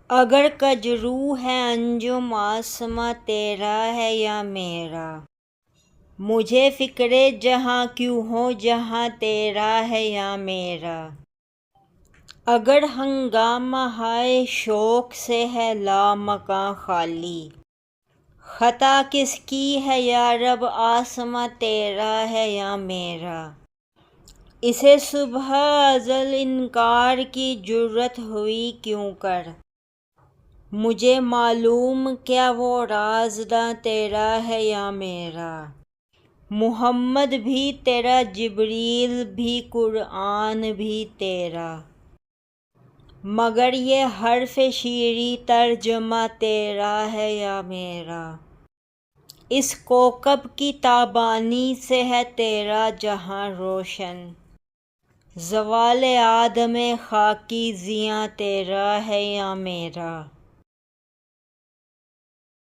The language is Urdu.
اگر کجرو ہے انجم آسماں تیرا ہے یا میرا، مجھے فکر جہاں کیوں ہو جہاں تیرا ہے یا میرا۔ اگر ہنگامہ ہائے شوق سے ہے لامکاں خالی، خطا کس کی ہے یا رب آسماں تیرا ہے یا میرا۔ اسے صبح ازل انکار کی جرات ہوئی کیوں کر، مجھے معلوم کیا وہ رازداں تیرا ہے یا میرا۔ محمد بھی تیرا، جبریل بھی، قرآن بھی تیرا، مگر یہ حرف شیریں ترجمہ تیرا ہے یا میرا۔ اس کوکب کی تابانی سے ہے تیرا جہاں روشن، زوال آدم خاکی زیاں تیرا ہے یا میرا۔